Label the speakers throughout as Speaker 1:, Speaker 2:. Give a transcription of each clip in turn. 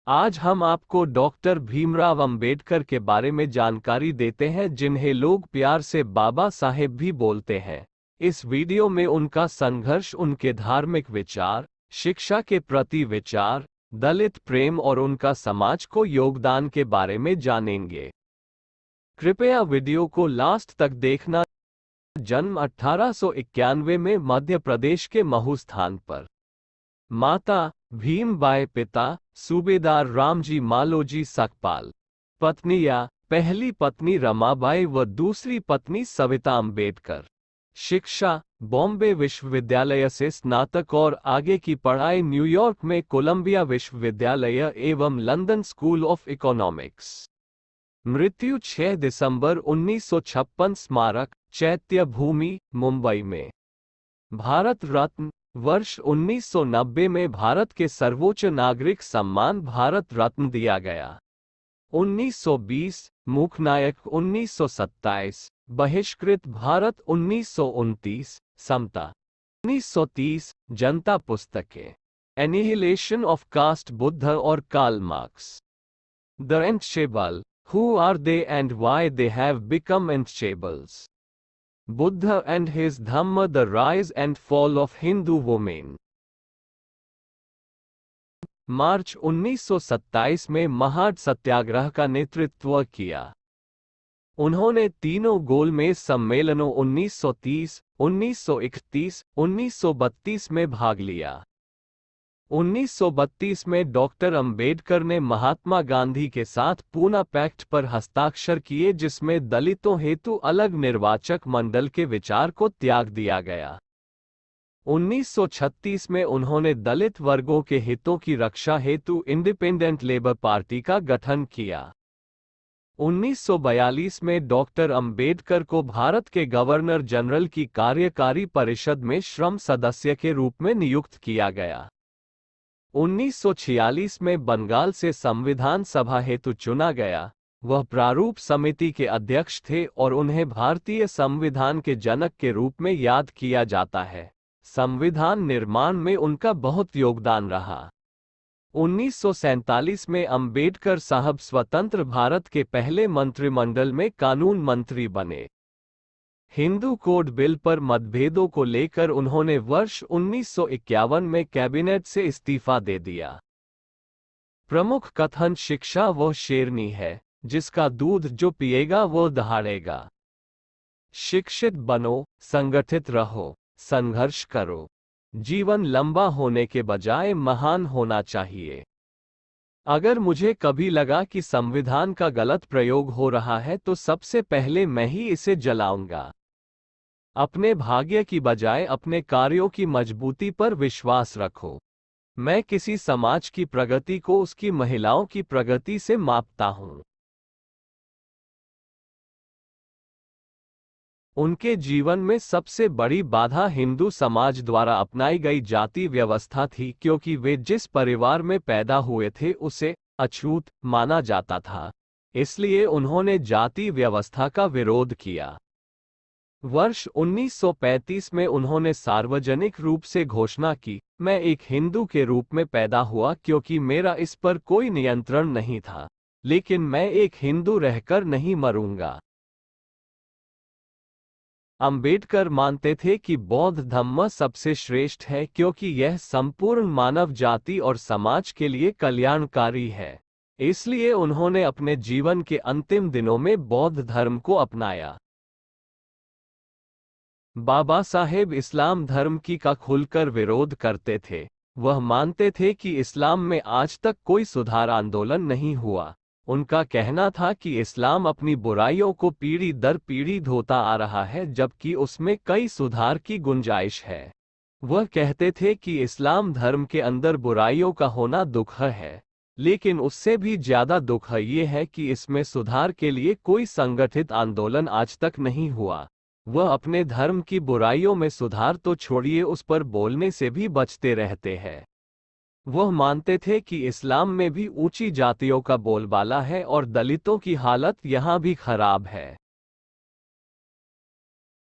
Speaker 1: आज हम आपको डॉक्टर भीमराव अंबेडकर के बारे में जानकारी देते हैं, जिन्हें लोग प्यार से बाबा साहेब भी बोलते हैं। इस वीडियो में उनका संघर्ष, उनके धार्मिक विचार, शिक्षा के प्रति विचार, दलित प्रेम और उनका समाज को योगदान के बारे में जानेंगे। कृपया वीडियो को लास्ट तक देखना। जन्म 1891 में मध्य प्रदेश के महू स्थान पर। माता भीमबाई, पिता सूबेदार रामजी मालोजी सकपाल। पत्नियां, पहली पत्नी रमाबाई व दूसरी पत्नी सविता अंबेडकर। शिक्षा, बॉम्बे विश्वविद्यालय से स्नातक और आगे की पढ़ाई न्यूयॉर्क में कोलंबिया विश्वविद्यालय एवं लंदन स्कूल ऑफ इकोनॉमिक्स। मृत्यु 6 दिसंबर 1956, स्मारक चैत्य भूमि, मुंबई में। भारत रत्न, वर्ष 1990 में भारत के सर्वोच्च नागरिक सम्मान भारत रत्न दिया गया। 1920 मूकनायक, 1927 बहिष्कृत भारत, 1929 समता, 1930 जनता पुस्तकें, एनिहिलेशन ऑफ कास्ट, बुद्ध और Karl Marx. The untouchable, who are they and why they have become untouchables. Buddha and his Dhamma, the rise and fall of Hindu women। मार्च 1927 में महाड सत्याग्रह का नेतृत्व किया। उन्होंने तीनों गोलमेज सम्मेलनों 1930, 1931, 1932 में भाग लिया। 1932 में डॉक्टर अंबेडकर ने महात्मा गांधी के साथ पूना पैक्ट पर हस्ताक्षर किए, जिसमें दलितों हेतु अलग निर्वाचक मंडल के विचार को त्याग दिया गया। 1936 में उन्होंने दलित वर्गों के हितों की रक्षा हेतु इंडिपेंडेंट लेबर पार्टी का गठन किया। 1942 में डॉक्टर अंबेडकर को भारत के गवर्नर जनरल की कार्यकारी परिषद में श्रम सदस्य के रूप में नियुक्त किया गया। 1946 में बंगाल से संविधान सभा हेतु चुना गया। वह प्रारूप समिति के अध्यक्ष थे और उन्हें भारतीय संविधान के जनक के रूप में याद किया जाता है। संविधान निर्माण में उनका बहुत योगदान रहा। 1947 में अंबेडकर साहब स्वतंत्र भारत के पहले मंत्रिमंडल में कानून मंत्री बने। हिंदू कोड बिल पर मतभेदों को लेकर उन्होंने वर्ष 1951 में कैबिनेट से इस्तीफा दे दिया। प्रमुख कथन, शिक्षा वो शेरनी है, जिसका दूध जो पिएगा वो दहाड़ेगा। शिक्षित बनो, संगठित रहो, संघर्ष करो। जीवन लंबा होने के बजाय महान होना चाहिए। अगर मुझे कभी लगा कि संविधान का गलत प्रयोग हो रहा है तो सबसे पहले मैं ही इसे जलाऊंगा। अपने भाग्य की बजाय अपने कार्यों की मजबूती पर विश्वास रखो। मैं किसी समाज की प्रगति को उसकी महिलाओं की प्रगति से मापता हूं। उनके जीवन में सबसे बड़ी बाधा हिंदू समाज द्वारा अपनाई गई जाति व्यवस्था थी, क्योंकि वे जिस परिवार में पैदा हुए थे उसे अछूत माना जाता था। इसलिए उन्होंने जाति व्यवस्था का विरोध किया। वर्ष 1935 में उन्होंने सार्वजनिक रूप से घोषणा की, मैं एक हिंदू के रूप में पैदा हुआ क्योंकि मेरा इस पर कोई नियंत्रण नहीं था, लेकिन मैं एक हिंदू रहकर नहीं मरूंगा। अंबेडकर मानते थे कि बौद्ध धम्म सबसे श्रेष्ठ है, क्योंकि यह संपूर्ण मानव जाति और समाज के लिए कल्याणकारी है। इसलिए उन्होंने अपने जीवन के अंतिम दिनों में बौद्ध धर्म को अपनाया। बाबा साहेब इस्लाम धर्म का खुलकर विरोध करते थे। वह मानते थे कि इस्लाम में आज तक कोई सुधार आंदोलन नहीं हुआ। उनका कहना था कि इस्लाम अपनी बुराइयों को पीढ़ी दर पीढ़ी धोता आ रहा है, जबकि उसमें कई सुधार की गुंजाइश है। वह कहते थे कि इस्लाम धर्म के अंदर बुराइयों का होना दुख है, लेकिन उससे भी ज्यादा दुख ये है कि इसमें सुधार के लिए कोई संगठित आंदोलन आज तक नहीं हुआ। वह अपने धर्म की बुराइयों में सुधार तो छोड़िए, उस पर बोलने से भी बचते रहते हैं। वह मानते थे कि इस्लाम में भी ऊंची जातियों का बोलबाला है और दलितों की हालत यहाँ भी खराब है।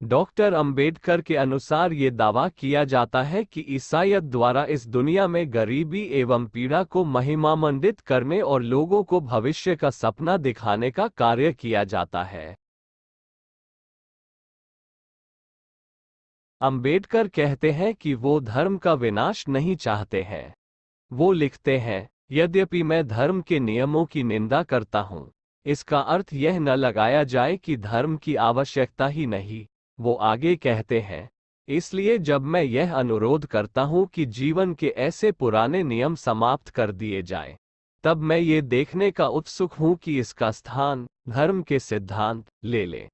Speaker 1: डॉक्टर अंबेडकर के अनुसार ये दावा किया जाता है कि ईसाईयत द्वारा इस दुनिया में गरीबी एवं पीड़ा को महिमामंडित करने और लोगों को भविष्य का सपना दिखाने का कार्य किया जाता है। अंबेडकर कहते हैं कि वो धर्म का विनाश नहीं चाहते हैं। वो लिखते हैं, यद्यपि मैं धर्म के नियमों की निंदा करता हूँ, इसका अर्थ यह न लगाया जाए कि धर्म की आवश्यकता ही नहीं। वो आगे कहते हैं, इसलिए जब मैं यह अनुरोध करता हूँ कि जीवन के ऐसे पुराने नियम समाप्त कर दिए जाएं, तब मैं ये देखने का उत्सुक हूँ कि इसका स्थान धर्म के सिद्धांत ले ले।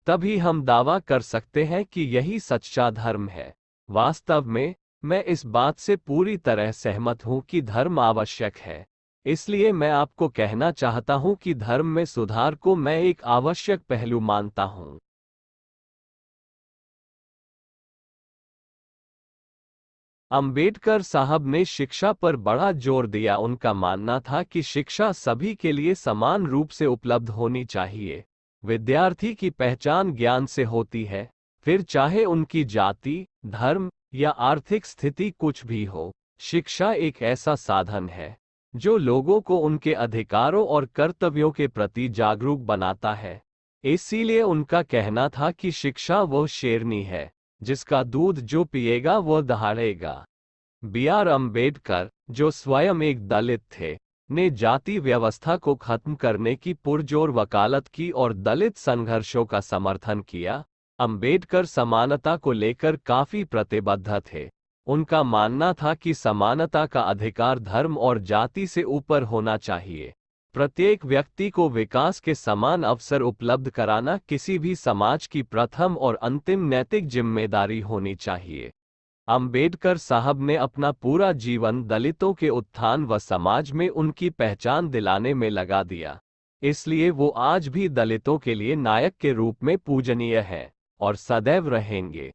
Speaker 1: तभी हम दावा कर सकते हैं कि यही सच्चा धर्म है। वास्तव में मैं इस बात से पूरी तरह सहमत हूं कि धर्म आवश्यक है। इसलिए मैं आपको कहना चाहता हूं कि धर्म में सुधार को मैं एक आवश्यक पहलू मानता हूं। अंबेडकर साहब ने शिक्षा पर बड़ा जोर दिया। उनका मानना था कि शिक्षा सभी के लिए समान रूप से उपलब्ध होनी चाहिए। विद्यार्थी की पहचान ज्ञान से होती है, फिर चाहे उनकी जाति, धर्म या आर्थिक स्थिति कुछ भी हो। शिक्षा एक ऐसा साधन है जो लोगों को उनके अधिकारों और कर्तव्यों के प्रति जागरूक बनाता है। इसीलिए उनका कहना था कि शिक्षा वो शेरनी है जिसका दूध जो पिएगा वो दहाड़ेगा। B.R. अम्बेडकर, जो स्वयं एक दलित थे, ने जाति व्यवस्था को खत्म करने की पुरजोर वकालत की और दलित संघर्षों का समर्थन किया। अम्बेडकर समानता को लेकर काफी प्रतिबद्ध थे। उनका मानना था कि समानता का अधिकार धर्म और जाति से ऊपर होना चाहिए। प्रत्येक व्यक्ति को विकास के समान अवसर उपलब्ध कराना किसी भी समाज की प्रथम और अंतिम नैतिक जिम्मेदारी होनी चाहिए। अंबेडकर साहब ने अपना पूरा जीवन दलितों के उत्थान व समाज में उनकी पहचान दिलाने में लगा दिया। इसलिए वो आज भी दलितों के लिए नायक के रूप में पूजनीय हैं और सदैव रहेंगे।